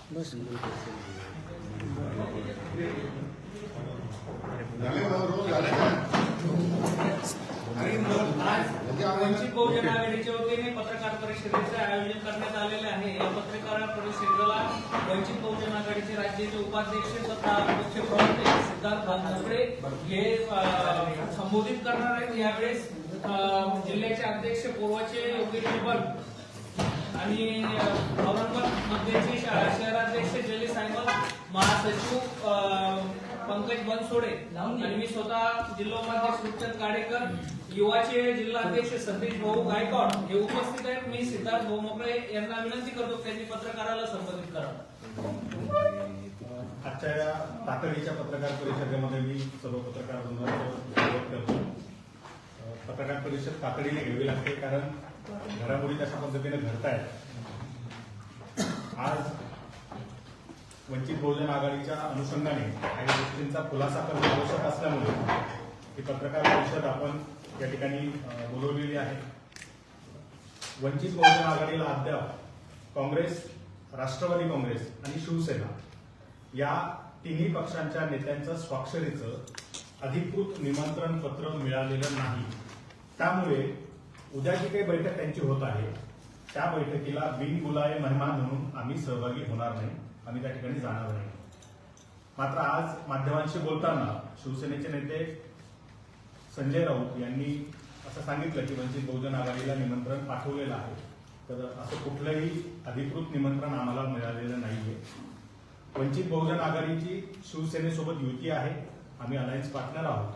बस आज वंचित बहुजन आघाडीच्या वतीने पत्रकार परिषदेचे आयोजन करण्यात आलेले आहे। या पत्रकार परिषदेला वंचित बहुजन आघाडीचे राज्याचे उपाध्यक्ष तथा मुख्य प्रवक्ते सिद्धार्थ भानगडे हे संबोधित करणार आहेत। यावेळेस जिल्ह्याचे अध्यक्ष पूर्वचे योगेश निबल आणि औरंगाबाद मध्यचे शहराध्यक्ष जली सायमल, महासचिव पंकज बनसोडे आणि मी स्वतः जिल्हा उपाध्यक्ष रुपचंद काडेकर, युवाचे जिल्हा अध्यक्ष सतीश भाऊ गायकवाड हे उपस्थित आहेत। मी सिद्धार्थ भाऊ मोकळे यांना विनंती करतो त्यांनी पत्रकाराला संबोधित करावं। आजच्या या तातडीच्या पत्रकार परिषदेमध्ये मी सर्व पत्रकार बंधूंचं स्वागत करतो। पत्रकार परिषद तातडीने घ्यावी लागते कारण घडामोडी तशा पद्धतीने घडतायत। आज वंचित बहुजन आघाडीच्या अनुषंगाने काही गोष्टींचा खुलासा करणे आवश्यक असल्यामुळे ही पत्रकार परिषद आपण या ठिकाणी बोलवलेली आहे। वंचित बहुजन आघाडीला अद्याप काँग्रेस, राष्ट्रवादी काँग्रेस आणि शिवसेना या तिन्ही पक्षांच्या नेत्यांचं स्वाक्षरीचं अधिकृत निमंत्रण पत्र मिळालेलं नाही। त्यामुळे उद्या जी काही बैठक त्यांची होत आहे त्या बैठकीला बिनबुलाये मेहमान म्हणून आम्ही सहभागी होणार नाही, आम्ही त्या ठिकाणी जाणार नाही। मात्र आज माध्यमांशी बोलताना शिवसेनेचे नेते संजय राऊत यांनी असं सांगितलं की वंचित बहुजन आघाडीला निमंत्रण पाठवलेलं आहे, तर असं कुठलंही अधिकृत निमंत्रण आम्हाला मिळालेलं नाहीये। वंचित बहुजन आघाडीची शिवसेनेसोबत युती आहे, आम्ही अलायन्स पार्टनर आहोत,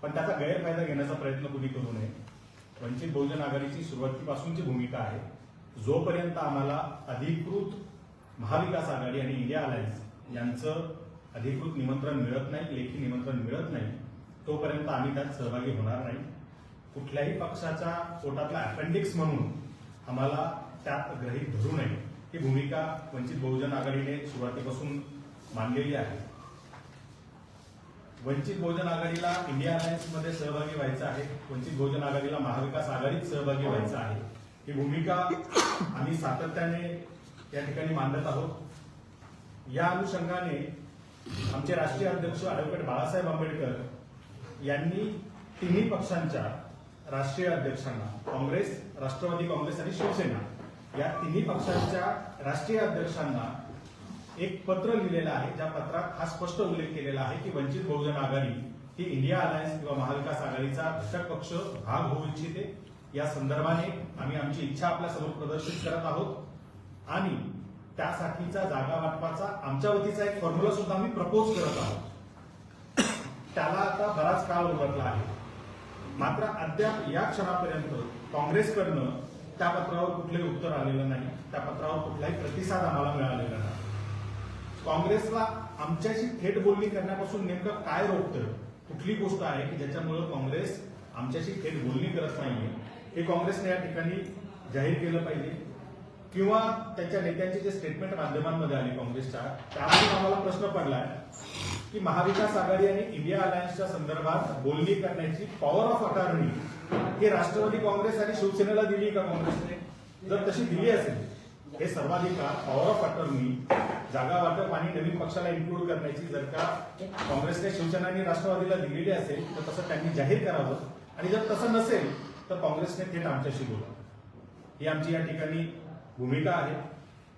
पण त्याचा गैरफायदा घेण्याचा प्रयत्न कुणी करू नये। वंचित बहुजन आघाडीची सुरुवातीपासूनची भूमिका आहे, जोपर्यंत आम्हाला अधिकृत महाविकास आघाडी आणि इंडिया अलायन्स यांचं अधिकृत निमंत्रण मिळत नाही, लेखी निमंत्रण मिळत नाही, तोपर्यंत आम्ही त्यात सहभागी होणार नाही। कुठल्याही पक्षाच्या पोटातला अपेंडिक्स म्हणून आम्हाला त्यात गृहीत धरू नये, ही भूमिका वंचित बहुजन आघाडीने सुरुवातीपासून मांडलेली आहे। वंचित बहुजन आघाडीला इंडिया अलायन्समध्ये सहभागी व्हायचं आहे, वंचित बहुजन आघाडीला महाविकास आघाडीत सहभागी व्हायचं आहे, ही भूमिका आम्ही सातत्याने या ठिकाणी मांडत आहोत। या अनुषंगाने आमचे राष्ट्रीय अध्यक्ष ॲडव्होकेट बाळासाहेब आंबेडकर यांनी तिन्ही पक्षांच्या राष्ट्रीय अध्यक्षांना, काँग्रेस, राष्ट्रवादी काँग्रेस आणि शिवसेना या तिन्ही पक्षांच्या राष्ट्रीय अध्यक्षांना एक पत्र लिहिलेलं आहे, ज्या पत्रात हा स्पष्ट उल्लेख केलेला आहे की वंचित बहुजन आघाडी ही इंडिया अलायन्स किंवा महाविकास आघाडीचा घटक पक्ष भाग होऊ इच्छिते। या संदर्भाने आम्ही आमची इच्छा आपल्यासमोर प्रदर्शित करत आहोत आणि त्यासाठीचा जागा वाटपाचा आमच्या वतीचा एक फॉर्म्युला सुद्धा आम्ही प्रपोज करत आहोत। त्याला आता बराच काळ उलटला आहे, मात्र अद्याप या क्षणापर्यंत काँग्रेसकडनं त्या पत्रावर कुठलंही उत्तर आलेलं नाही, त्या पत्रावर कुठलाही प्रतिसाद आम्हाला मिळालेला नाही। काँग्रेसला आमच्याशी थेट बोलणी करण्यापासून नेमकं काय रोखतं, कुठली गोष्ट आहे की ज्याच्यामुळे काँग्रेस आमच्याशी थेट बोलणी करत नाहीये, हे काँग्रेसने या ठिकाणी जाहीर केलं पाहिजे, किंवा त्यांच्या नेत्यांचे जे स्टेटमेंट माध्यमांमध्ये आले काँग्रेसच्या, त्यामुळे आम्हाला प्रश्न पडलाय की महाविकास आघाडी आणि इंडिया अलायन्सच्या संदर्भात बोलणी करण्याची पॉवर ऑफ अटॉर्नी ही राष्ट्रवादी काँग्रेस आणि शिवसेनेला दिली का काँग्रेसने? जर तशी दिली असेल, हे सर्वाधिकार पॉवर ऑफ अटॉर्नी जागा वाटप आणि नवीन पक्षाला इन्क्लूड करण्याची जर का काँग्रेसने शिवसेना आणि राष्ट्रवादीला दिलेली असेल तर तसं त्यांनी जाहीर करावं, आणि जर तसं नसेल तर काँग्रेसने थेट आमच्याशी बोलावं, ही आमची या ठिकाणी भूमिका आहे।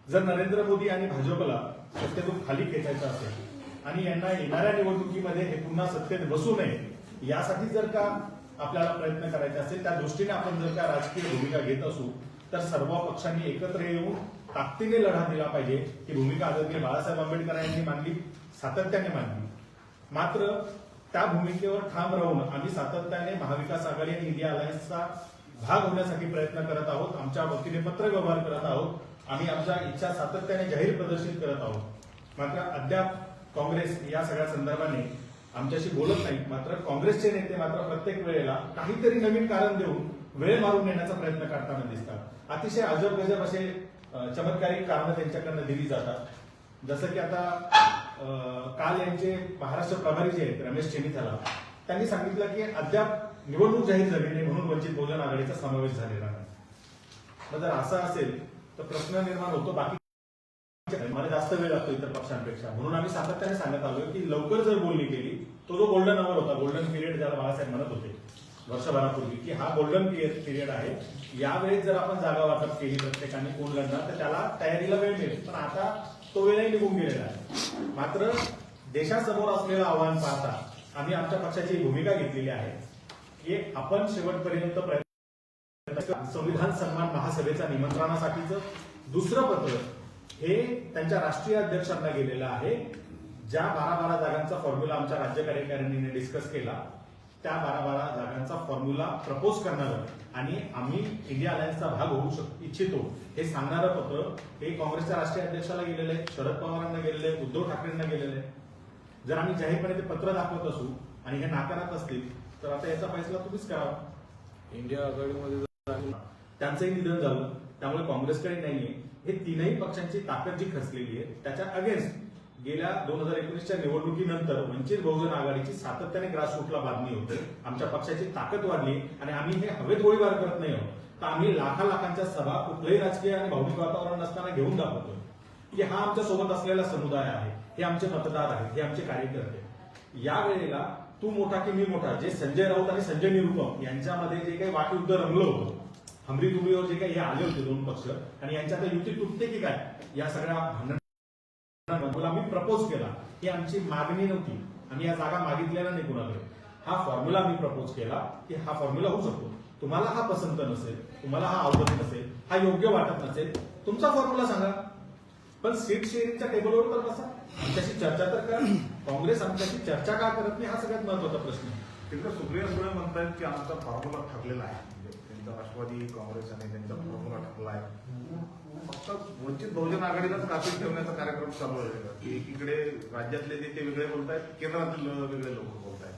जर नरेंद्र मोदी आणि भाजपला सत्तेतून खाली खेचायचं असेल आणि यांना येणाऱ्या निवडणुकीमध्ये हे पुन्हा सत्तेत बसू नये यासाठी जर का आपल्याला प्रयत्न करायचे असेल, त्या दृष्टीने आपण जर का राजकीय भूमिका घेत असू तर सर्व पक्षांनी एकत्र येऊन ताकदीने लढा दिला पाहिजे। ही भूमिका आदरणीय बाळासाहेब आंबेडकर यांनी मांडली, सातत्याने मांडली। मात्र त्या भूमिकेवर ठाम राहून आम्ही सातत्याने महाविकास आघाडी आणि इंडिया अलायन्सचा भाग होण्यासाठी प्रयत्न करत आहोत, आमच्या वतीने पत्र व्यवहार करत आहोत, आम्ही आमच्या इच्छा सातत्याने जाहीर प्रदर्शित करत आहोत। मात्र अद्याप काँग्रेस या सगळ्या संदर्भाने आमच्याशी बोलत नाही। मात्र काँग्रेसचे नेते मात्र प्रत्येक वेळेला काहीतरी नवीन कारण देऊन वेळ मारून नेण्याचा प्रयत्न करताना दिसतात। अतिशय अजब गजब असे चमत्कारिक कारणं त्यांच्याकडनं दिली जातात। जसं की आता काल यांचे महाराष्ट्र प्रभारी जे आहेत रमेश चेन्नीथाला, त्यांनी सांगितलं की अद्याप निवडणूक जाहीर झाली नाही म्हणून वंचित बहुजन आघाडीचा समावेश झालेला नाही। जर असं असेल तर प्रश्न निर्माण होतो बाकी मला जास्त वेळ लागतो इतर पक्षांपेक्षा, म्हणून आम्ही सातत्याने सांगत आलोय की लवकर जर बोलणी केली, तो जो गोल्डन अवर होता, गोल्डन पिरियड ज्याला बाळासाहेब म्हणत होते वर्षभरापूर्वी, की हा गोल्डन पिरियड आहे, यावेळेस जर आपण जागा वाटप केली प्रत्येकाने कोण लढणार तर त्याला तयारीला वेळ मिळेल. पण आता तो वेळही निघून गेलेला आहे. मात्र देशासमोर असलेलं आव्हान पाहता आम्ही आमच्या पक्षाची भूमिका घेतलेली आहे की आपण शेवटपर्यंत संविधान सन्मान महासभेच्या निमंत्रणासाठीचं दुसरं पत्र हे त्यांच्या राष्ट्रीय अध्यक्षांना गेलेलं आहे. ज्या 12 जागांचा फॉर्म्युला आमच्या राज्य कार्यकारिणीने डिस्कस केला, त्या 12 जागांचा फॉर्म्युला प्रपोज करणारं आणि आम्ही इंडिया अलायन्सचा भाग होऊ इच्छितो हे सांगणारं पत्र हे काँग्रेसच्या राष्ट्रीय अध्यक्षाला गेलेलं आहे, शरद पवारांना गेलेलं आहे, उद्धव ठाकरेंना गेलेलं आहे. जर आम्ही जाहीरपणे ते पत्र दाखवत असू आणि हे नाकारत असतील तर आता याचा फैसला तुम्हीच करावा. इंडिया आघाडीमध्ये त्यांचंही निधन झालं, त्यामुळे काँग्रेसकडे नाहीये. हे तीनही पक्षांची ताकद जी खचलेली आहे त्याच्या अगेन्स्ट गेल्या 2019च्या निवडणुकीनंतर वंचित बहुजन आघाडीची सातत्याने ग्रासरूटला बांधणी होते. आमच्या पक्षाची ताकद वाढली आणि आम्ही हे हवेत गोळीबार करत नाही आहोत, तर आम्ही लाखांच्या सभा कुठलंही राजकीय आणि भावनिक वातावरण नसताना घेऊन दाखवतोय की हा आमच्या सोबत असलेला समुदाय आहे, हे आमचे मतदार आहेत, हे आमचे कार्यकर्ते. या वेळेला तू मोठा की मी मोठा, जे संजय राऊत आणि संजय निरुपम यांच्यामध्ये जे काही वाकयुद्ध रंगलं होतं, हमरी तुमरीवर जे काही हे आले होते दोन पक्ष आणि यांच्यात युती तुटते की काय, या सगळ्या भांडणाला आम्ही प्रपोज केला. ही आमची मागणी नव्हती, आम्ही या जागा मागितलेल्या नाही कुणाकडे. हा फॉर्म्युला आम्ही प्रपोज केला की हा फॉर्म्युला होऊ शकतो. तुम्हाला हा पसंत नसेल, तुम्हाला हा आवडत नसेल, हा योग्य वाटत नसेल, तुमचा फॉर्म्युला सांगा, पण सीट शेअरिंगच्या टेबलवर तर बसा, आमच्याशी चर्चा तर करा. काँग्रेस आमच्याशी चर्चा का करत नाही हा सगळ्यात महत्वाचा प्रश्न आहे. तिकडे सुप्रिया सुळे म्हणतात की आमचा फॉर्म्युला ठरलेला आहे, म्हणजे त्यांचा राष्ट्रवादी काँग्रेस आणि त्यांचा फॉर्म्युला ठरला आहे. फक्त वंचित बहुजन आघाडीलाच कापीत ठेवण्याचा कार्यक्रम चालू आहे. एकीकडे राज्यातले ते वेगळे बोलतायत, केंद्रातील वेगळे लोक बोलतायत.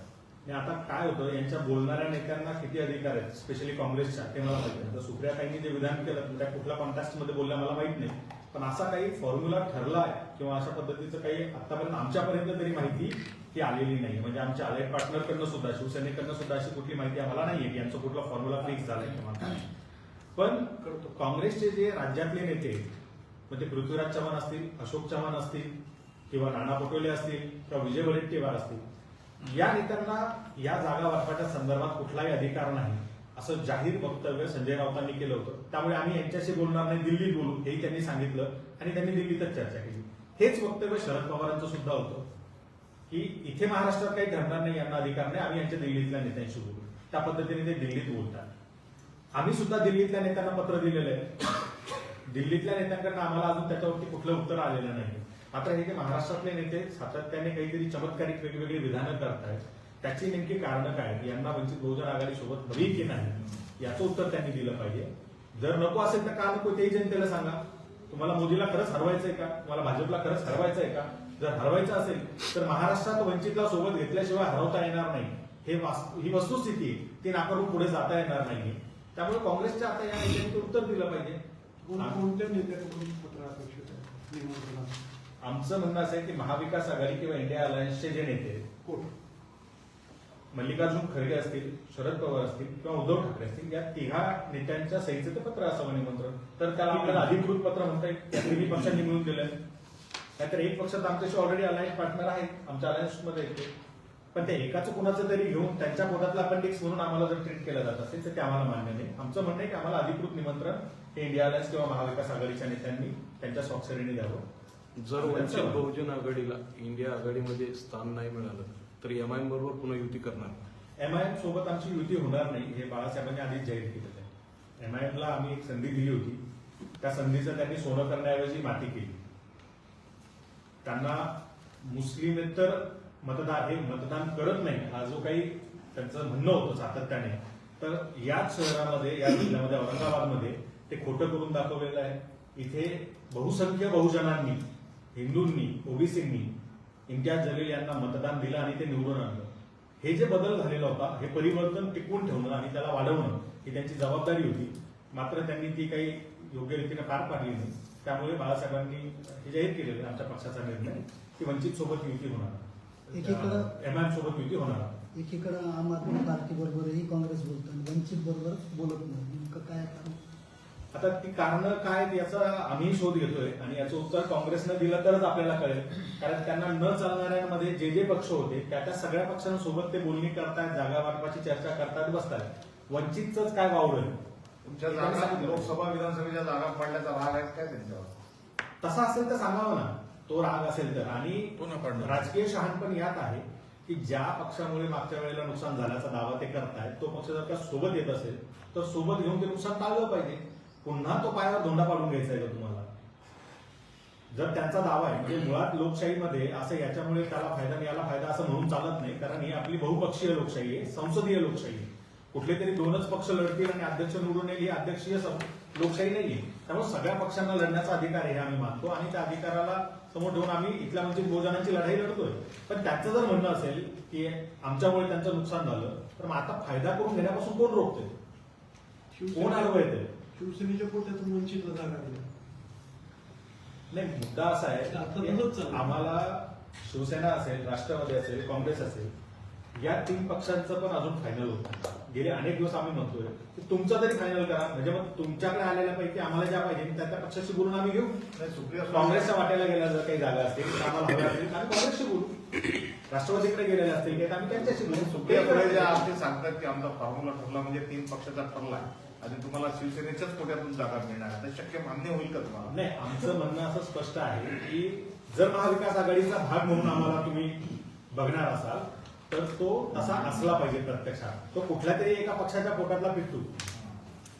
आणि आता काय होतं, यांच्या बोलणाऱ्या नेत्यांना किती अधिकार आहेत, स्पेशली काँग्रेसच्या, ते मला माहिती नाही. सुप्रियाताईंनी जे विधान केलं त्या कुठल्या कॉन्टॅक्टमध्ये बोलल्या मला माहित नाही, पण असा काही फॉर्म्युला ठरलाय किंवा अशा पद्धतीचं काही आतापर्यंत आमच्यापर्यंत तरी माहिती ही आलेली नाही. म्हणजे आमच्या अलाइड पार्टनरकडनं सुद्धा, शिवसेनेकडनं सुद्धा अशी कुठली माहिती आम्हाला नाहीये की यांचा कुठला फॉर्म्युला फिक्स झालाय किंवा काय. पण काँग्रेसचे जे राज्यातले नेते, म्हणजे पृथ्वीराज चव्हाण असतील, अशोक चव्हाण असतील किंवा नाना पटोले असतील किंवा विजय वडेट्टीवार असतील, या नेत्यांना या जागा वाटपाच्या संदर्भात कुठलाही अधिकार नाही असं जाहीर वक्तव्य संजय राऊतांनी केलं होतं. त्यामुळे आम्ही यांच्याशी बोलणार नाही, दिल्लीत बोलू हेही त्यांनी सांगितलं आणि त्यांनी दिल्लीतच चर्चा केली. हेच वक्तव्य शरद पवारांचं सुद्धा होतं की इथे महाराष्ट्रात काही ठरणार नाही, यांना अधिकार नाही, आम्ही यांच्या दिल्लीतल्या नेत्यांशी बोलू. त्या पद्धतीने ते दिल्लीत बोलतात. आम्ही सुद्धा दिल्लीतल्या नेत्यांना पत्र दिलेलं आहे. दिल्लीतल्या नेत्यांकडनं आम्हाला अजून त्याच्यावरती कुठलं उत्तर आलेलं नाही. मात्र हे जे महाराष्ट्रातले नेते सातत्याने काहीतरी चमत्कारिक वेगवेगळी विधानं करतायत, त्याची नेमकी कारणं काय, यांना वंचित बहुजन आघाडी सोबत हवी की नाही याचं उत्तर त्यांनी दिलं पाहिजे. जर नको असेल तर का नको तेही जनतेला सांगा. तुम्हाला मोदीला खरंच हरवायचंय का, तुम्हाला भाजपला खरंच हरवायचंय का? जर हरवायचं असेल तर महाराष्ट्रात वंचितला सोबत घेतल्याशिवाय हरवता येणार नाही, ही वस्तुस्थिती ती नाकारून पुढे जाता येणार नाही. त्यामुळे काँग्रेसच्या आता या नेत्यांनी उत्तर दिलं पाहिजे. कोणत्या नेत्याकडून पत्र अपेक्षित आहे? आमचं म्हणणं असं आहे की महाविकास आघाडी किंवा इंडिया अलायन्सचे जे नेते आहेत, मल्लिकार्जुन खरगे असतील, शरद पवार असतील किंवा उद्धव ठाकरे असतील, या तिघा नेत्यांच्या सहीचं ते पत्र असावं निमंत्रण, तर त्याला आपल्याला अधिकृत पत्र म्हणता येईल. त्या तिन्ही पक्षांनी मिळून दिलंय. नाहीतर एक पक्ष तर आमच्याशी ऑलरेडी अलायन्स पार्टनर आहेत, आमच्या अलायन्समध्ये येते, पण ते एकाचं कुणाचं तरी घेऊन त्यांच्या पोटातला अपेंडिक्स म्हणून आम्हाला जर ट्रीट केलं जात असेल तर ते आम्हाला मान्य नाही. आमचं म्हणणं आहे की आम्हाला अधिकृत निमंत्रण हे इंडिया अलायन्स किंवा महाविकास आघाडीच्या नेत्यांनी त्यांच्या स्वाक्षरीने द्यावं. जर वंचित बहुजन आघाडीला इंडिया आघाडीमध्ये स्थान नाही मिळालं तर एमआयएम बरोबर पुन्हा युती करणार? एमआयएम सोबत आमची युती होणार नाही हे बाळासाहेबांनी आधीच जाहीर केलेलं आहे. एमआयएमला आम्ही एक संधी दिली होती, त्या संधीचं त्यांनी सोनं करण्याऐवजी माती केली. त्यांना मुस्लिमेतर मतदार हे मतदान करत नाही हा जो काही त्यांचं म्हणणं होतं सातत्याने, तर याच शहरामध्ये, या जिल्ह्यामध्ये, औरंगाबादमध्ये ते खोटं करून दाखवलेलं आहे. इथे बहुसंख्य बहुजनांनी, हिंदूंनी, ओबीसींनी इम्तियाज जलील यांना मतदान दिलं आणि ते निवडून आणलं. हे जे बदल झालेला होता, हे परिवर्तन टिकवून ठेवणं आणि त्याला वाढवणं ही त्यांची जबाबदारी होती. मात्र त्यांनी ती काही योग्य रीतीने पार पाडली नाही. त्यामुळे बाळासाहेबांनी हे जाहीर केलेलं आहे आमच्या पक्षाचा निर्णय की वंचित सोबत युती होणार, एमआयएम सोबत युती होणार. एकीकडे आम आदमी पार्टी बरोबरही काँग्रेस बोलतात, वंचित बरोबर बोलत नाही, नेमकं काय कारण? आता ती कारणं काय आहेत याचा आम्ही शोध घेतोय आणि याचं उत्तर काँग्रेसनं दिलं तरच आपल्याला कळेल. कारण त्यांना न चालणाऱ्यांमध्ये जे जे पक्ष होते त्या सगळ्या पक्षांसोबत ते बोलणी करतायत, जागा वाटपाची चर्चा करतायत, बसतायत. वंचितच काय वावडं तुमच्या जागा लोकसभा विधानसभेच्या जागा पडल्याचा राग आहे काय त्यांच्यावर? तसा असेल तर सांगावं ना, तो राग असेल तर. आणि पुन्हा पडणार. राजकीय शहाणपण यात आहे की ज्या पक्षामुळे मागच्या वेळेला नुकसान झाल्याचा दावा ते करतायत तो पक्ष जर का सोबत येत असेल तर सोबत घेऊन ते नुकसान टाळलं पाहिजे. पुन्हा तो पायावर धोंडा पाडून घ्यायचा आहे का तुम्हाला? जर त्यांचा दावा आहे म्हणजे मुळात लोकशाहीमध्ये असं याच्यामुळे त्याला फायदा आणि याला फायदा असं म्हणून चालत नाही. कारण ही आपली बहुपक्षीय लोकशाही आहे, संसदीय लोकशाही आहे. कुठले तरी दोनच पक्ष लढतील आणि अध्यक्ष निवडून येईल ही अध्यक्षीय लोकशाही नाहीये. त्यामुळे सगळ्या पक्षांना लढण्याचा अधिकार आहे हे आम्ही मानतो आणि त्या अधिकाराला समोर ठेवून आम्ही इथल्या वंचित बहुजनांची लढाई लढतोय. पण त्याचं जर म्हणणं असेल की आमच्यामुळे त्यांचं नुकसान झालं तर मग आता फायदा करून घेण्यापासून कोण रोखतोय, कोण अडवं येते? शिवसेनेच्या पोट्यातून वंचितला जागा दिल्या. नाही, मुद्दा असा आहे आता की तसंच चाललंय. आम्हाला शिवसेना असेल, राष्ट्रवादी असेल, काँग्रेस असेल या तीन पक्षांचं पण अजून फायनल होतं. गेले अनेक दिवस आम्ही म्हणतोय की तुमचं तरी फायनल करा, म्हणजे मग तुमच्याकडे आलेल्यापैकी आम्हाला ज्या पाहिजे त्या पक्षाशी बोलून आम्ही घेऊ. नाही, सुप्रिया काँग्रेसच्या वाट्याला गेल्या जर काही जागा असतील तर आम्हाला हव्या असतील आम्ही काँग्रेसशी बोलू. राष्ट्रवादीकडे गेलेले असतील तर आम्ही त्यांच्याशी बोलू. सुप्रिया सुळे जे आज ते सांगतात की आमचा फॉर्म्युला ठरला म्हणजे 3 पक्षाचा ठरला आणि तुम्हाला शिवसेनेच्याच कोट्यातून जागा मिळणार आहे. तर शक्य मान्य होईल का तुम्हाला? नाही, आमचं म्हणणं असं स्पष्ट आहे की जर महाविकास आघाडीचा भाग म्हणून आम्हाला तुम्ही बघणार असाल तर तो तसा असला पाहिजे. प्रत्यक्षात तो कुठल्या तरी एका पक्षाच्या पोटातला पिट्टू,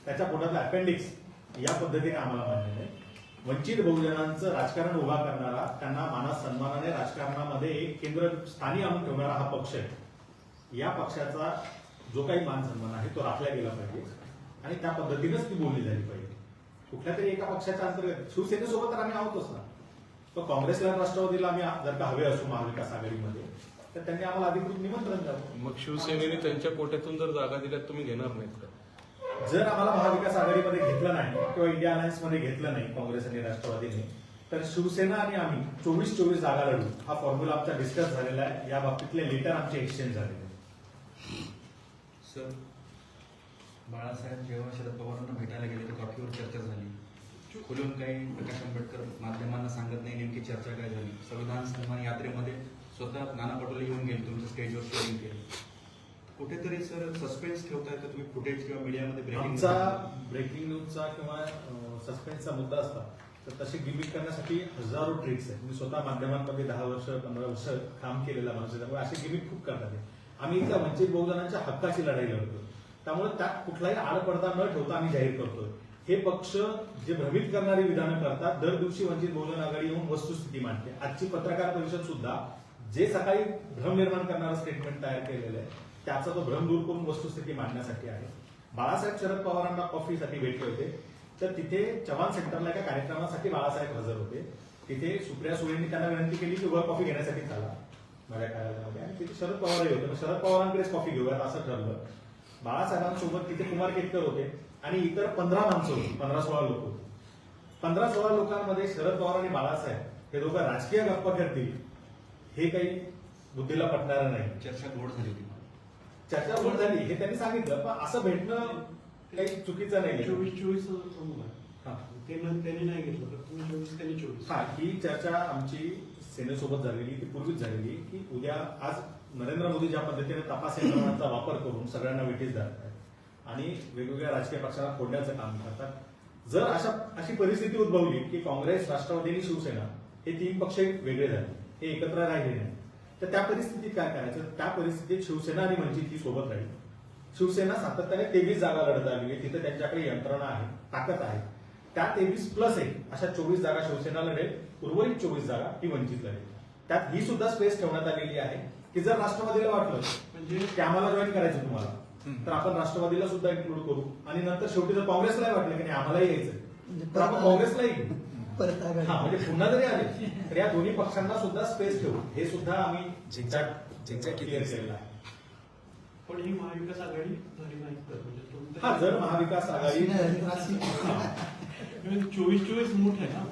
त्याच्या पोटातला अपेंडिक्स या पद्धतीने आम्हाला मान्य नाही. वंचित बहुजनांचं राजकारण उभा करणारा, त्यांना मानास सन्मानाने राजकारणामध्ये एक केंद्रस्थानी आणून ठेवणारा हा पक्ष आहे. या पक्षाचा जो काही मान सन्मान आहे तो राखला गेला पाहिजे आणि त्या पद्धतीनेच ती बोलली झाली पाहिजे. कुठल्या तरी एका पक्षाच्या अंतर्गत शिवसेनेसोबत तर आम्ही आहोतच ना. तो काँग्रेसला राष्ट्रवादीला आम्ही जर का हवे असू महाविकास आघाडीमध्ये तर त्यांनी आम्हाला अधिकृत निमंत्रण द्यावं. मग शिवसेनेने त्यांच्या कोट्यातून जर जागा दिल्या तुम्ही घेणार नाहीत का? जर आम्हाला महाविकास आघाडीमध्ये घेतलं नाही किंवा इंडिया अलायन्स मध्ये घेतलं नाही काँग्रेस आणि राष्ट्रवादीने तर शिवसेना आणि आम्ही 24-24 जागा लढू हा फॉर्म्युला आमचा डिस्कस झालेला आहे. या बाबतीतले लेटर आमचे एक्सचेंज झालेले आहे. सर, बाळासाहेब जेव्हा शरद पवारांना भेटायला गेले तर कॉफीवर चर्चा झाली. खुलून काही प्रकाश आंबेडकर माध्यमांना सांगत नाही नेमकी चर्चा काय झाली. संविधान सन्मान यात्रेमध्ये स्वतः नाना पटोले येऊन गेले, तुमच्या स्टेजवर शेअरिंग केली. कुठेतरी सर सस्पेन्स ठेवताय का तुम्ही फुटेज किंवा मीडियामध्ये ब्रेकिंग? आमचा ब्रेकिंग न्यूजचा किंवा सस्पेन्सचा मुद्दा असता तर तशी गिमिक करण्यासाठी हजारो ट्रिक्स आहेत. मी स्वतः माध्यमांमध्ये 10 वर्ष 15 वर्ष काम केलेला माणूस आहे, त्यामुळे अशी गिमिक खूप करतात. आम्ही इथल्या वंचित बहुजनांच्या हक्काची लढाई लढतो, त्यामुळे त्यात कुठलाही आडपडदा न ठेवता आम्ही जाहीर करतोय. हे पक्ष जे भ्रमित करणारी विधानं करतात, दर दिवशी वंचित बहुजन आघाडी येऊन वस्तुस्थिती मांडते. आजची पत्रकार परिषद सुद्धा जे सकाळी भ्रम निर्माण करणारं स्टेटमेंट तयार केलेलं आहे त्याचा तो भ्रम दूर करून वस्तुस्थिती मांडण्यासाठी आहे. बाळासाहेब शरद पवारांना कॉफीसाठी भेटले होते तर तिथे चव्हाण सेंटरला एका कार्यक्रमासाठी बाळासाहेब हजर होते. तिथे सुप्रिया सुळेंनी त्यांना विनंती केली की वर कॉफी घेण्यासाठी चाला माझ्या कार्यालयामध्ये आणि तिथे शरद पवारही होते. शरद पवारांकडेच कॉफी घेऊयात असं ठरलं. बाळासाहेबांसोबत तिथे कुमार केतकर होते आणि इतर 15 माणसं होती, 15-16 लोक होते. 15-16 लोकांमध्ये शरद पवार आणि बाळासाहेब हे दोघं राजकीय गप्पा करतील हे काही बुद्धीला पटणारं नाही. चर्चा गोड झाली होती. चर्चा गोड झाली हे त्यांनी सांगितलं, पण असं भेटणं काही चुकीचं नाही. 24 त्यांनी नाही घेतलं तर तुम्ही 24 त्यांनी 24. हा, ही चर्चा आमची सेनेसोबत झालेली ती पूर्वीच झालेली की उद्या आज नरेंद्र मोदी ज्या पद्धतीने तपास यंत्रणांचा वापर करून सगळ्यांना वेठीस धरतात आणि वेगवेगळ्या राजकीय पक्षांना फोडण्याचं काम करतात. जर अशी परिस्थिती उद्भवली की काँग्रेस, राष्ट्रवादी आणि शिवसेना हे 3 पक्ष वेगळे झाले, हे एकत्र राहिले नाही, तर त्या परिस्थितीत काय करायचं? त्या परिस्थितीत शिवसेना आणि वंचित ही सोबत राहील. शिवसेना सातत्याने 23 जागा लढत आली आहे, तिथे त्यांच्याकडे यंत्रणा आहे, ताकद आहे. त्या 23+1 अशा 24 जागा शिवसेना लढेल, उर्वरित 24 जागा ही वंचित लढेल. त्यात ही सुद्धा स्पेस ठेवण्यात आलेली आहे की जर राष्ट्रवादीला वाटलं म्हणजे ते आम्हाला जॉईन करायचं तुम्हाला तर आपण राष्ट्रवादीला सुद्धा इन्क्लूड करू आणि नंतर शेवटी जर काँग्रेसला वाटलं की नाही आम्हालाही यायचं तर आपण काँग्रेसलाही घेऊ. हा, म्हणजे पुन्हा जरी आले तर या दोन्ही पक्षांना सुद्धा स्पेस ठेवू. हे सुद्धा आम्ही क्लिअर केलेलं आहे. पण ही महाविकास आघाडी झाली नाही तर म्हणजे हा, जर महाविकास आघाडी 24 मोठ आहे ना.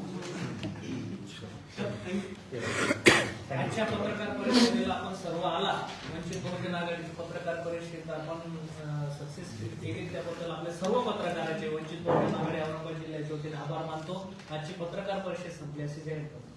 आजच्या पत्रकार परिषदेला आपण सर्व आला म्हणजे वंचित बहुजन आघाडीची पत्रकार परिषद आपण सक्सेसफुल केली, त्याबद्दल आपल्या सर्व पत्रकारांचे वंचित बहुजन आघाडी औरंगाबाद जिल्ह्याचे वतीने आभार मानतो. आजची पत्रकार परिषद संपली अशी जाहीर करतो.